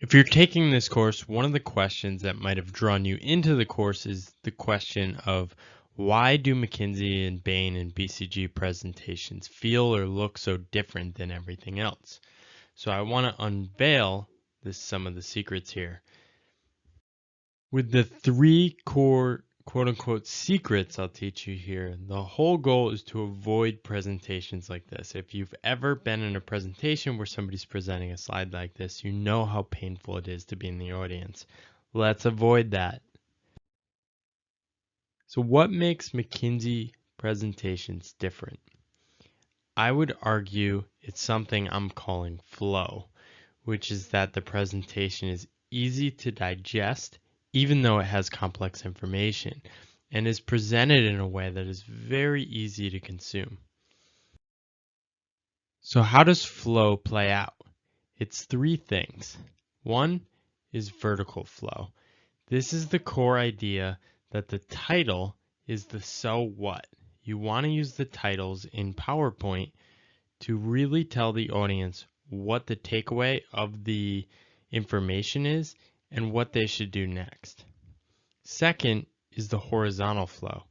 If you're taking this course, one of the questions that might have drawn you into the course is the question of why do McKinsey and Bain and BCG presentations feel or look so different than everything else? So I want to unveil some of the secrets here. With the three core quote unquote secrets I'll teach you here, the whole goal is to avoid presentations like this. If you've ever been in a presentation where somebody's presenting a slide like this, you know how painful it is to be in the audience. Let's avoid that. So what makes McKinsey presentations different? I would argue it's something I'm calling flow, which is that the presentation is easy to digest even though it has complex information and is presented in a way that is very easy to consume. So how does flow play out? It's three things. One is vertical flow. This is the core idea that the title is the so what. You want to use the titles in PowerPoint to really tell the audience what the takeaway of the information is and what they should do next. Second is the horizontal flow.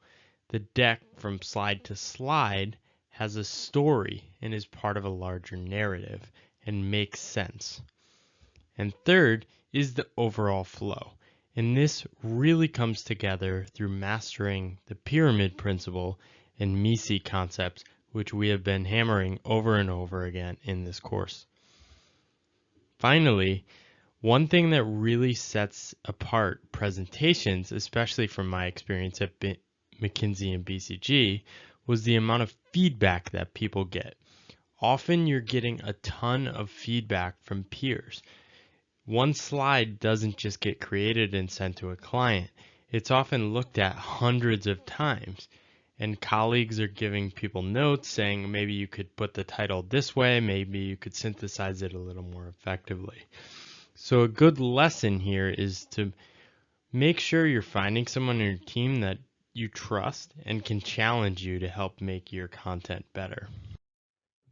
The deck from slide to slide has a story and is part of a larger narrative and makes sense. And third is the overall flow. And this really comes together through mastering the pyramid principle and McKinsey concepts, which we have been hammering over and over again in this course. Finally, one thing that really sets apart presentations, especially from my experience at McKinsey and BCG, was the amount of feedback that people get. Often you're getting a ton of feedback from peers. One slide doesn't just get created and sent to a client. It's often looked at hundreds of times. And colleagues are giving people notes saying maybe you could put the title this way, maybe you could synthesize it a little more effectively. So a good lesson here is to make sure you're finding someone on your team that you trust and can challenge you to help make your content better.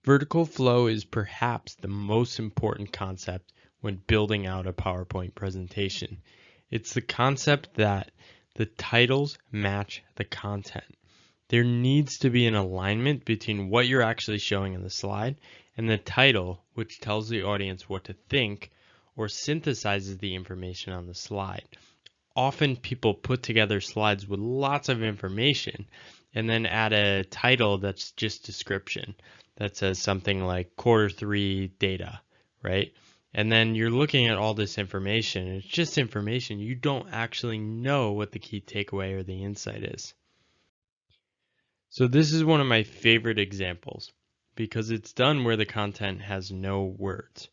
Vertical flow is perhaps the most important concept when building out a PowerPoint presentation. It's the concept that the titles match the content. There needs to be an alignment between what you're actually showing in the slide and the title, which tells the audience what to think or synthesizes the information on the slide. Often people put together slides with lots of information and then add a title that's just description that says something like Q3 data, right? And then you're looking at all this information, and it's just information. You don't actually know what the key takeaway or the insight is. So this is one of my favorite examples because it's done where the content has no words.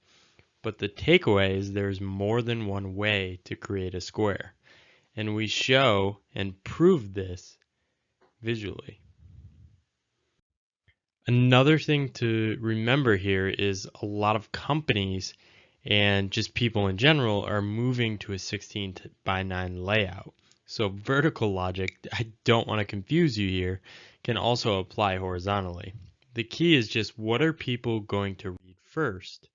But the takeaway is there's more than one way to create a square. And we show and prove this visually. Another thing to remember here is a lot of companies and just people in general are moving to a 16 by 9 layout. So vertical logic, I don't want to confuse you here, can also apply horizontally. The key is just what are people going to read first,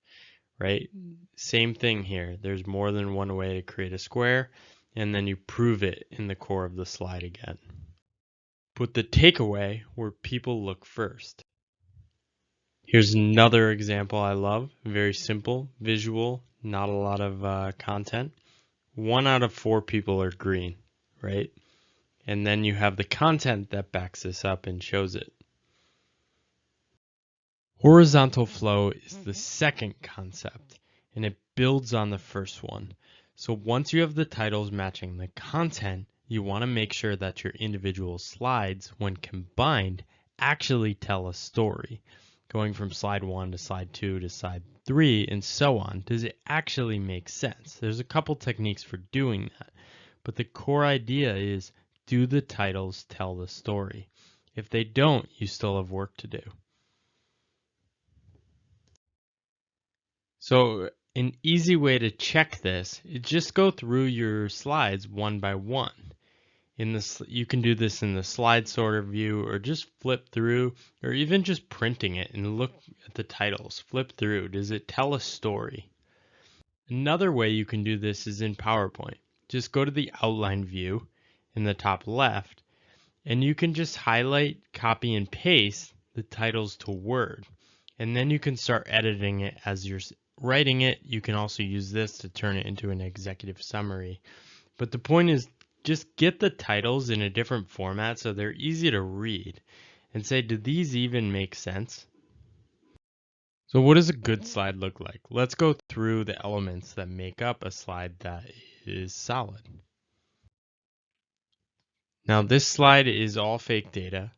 right? Same thing here. There's more than one way to create a square, and then you prove it in the core of the slide again. Put the takeaway where people look first. Here's another example I love. Very simple, visual, not a lot of content. 1 out of 4 people are green, right? And then you have the content that backs this up and shows it. Horizontal flow is the second concept, and it builds on the first one. So once you have the titles matching the content, you want to make sure that your individual slides, when combined, actually tell a story. Going from slide 1 to slide 2 to slide 3 and so on, does it actually make sense? There's a couple techniques for doing that, but the core idea is, do the titles tell the story? If they don't, you still have work to do. So an easy way to check this is just go through your slides one by one. You can do this in the slide sorter view or just flip through or even just printing it and look at the titles. Flip through. Does it tell a story? Another way you can do this is in PowerPoint. Just go to the outline view in the top left, and you can just highlight, copy, and paste the titles to Word. And then you can start editing it as you're writing it. You can also use this to turn it into an executive summary. But the point is, just get the titles in a different format so they're easy to read and say, do these even make sense? So what does a good slide look like? Let's go through the elements that make up a slide that is solid. Now this slide is all fake data,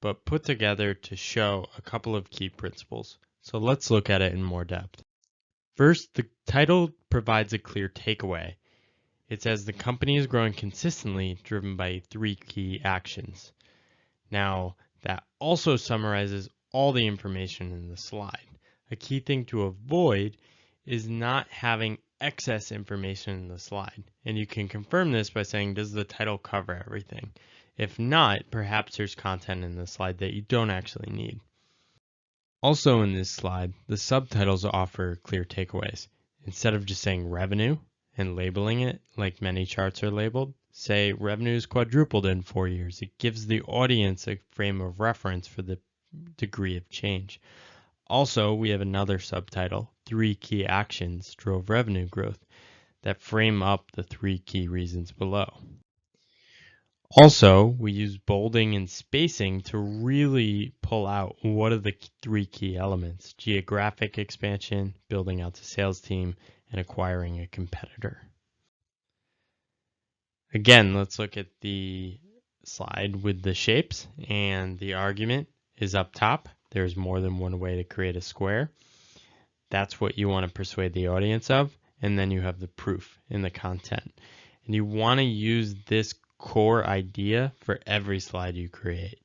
but put together to show a couple of key principles. So let's look at it in more depth. First, the title provides a clear takeaway. It says the company is growing consistently, driven by 3 key actions. Now, that also summarizes all the information in the slide. A key thing to avoid is not having excess information in the slide. And you can confirm this by saying, does the title cover everything? If not, perhaps there's content in the slide that you don't actually need. Also in this slide, the subtitles offer clear takeaways. Instead of just saying revenue and labeling it like many charts are labeled, say revenue's quadrupled in 4 years. It gives the audience a frame of reference for the degree of change. Also, we have another subtitle, 3 key actions drove revenue growth, that frame up the 3 key reasons below. Also, we use bolding and spacing to really pull out what are the 3 key elements: geographic expansion, building out the sales team, and acquiring a competitor. Again, let's look at the slide with the shapes, and the argument is up top. There's more than one way to create a square. That's what you want to persuade the audience of, and then you have the proof in the content. And you want to use this core idea for every slide you create.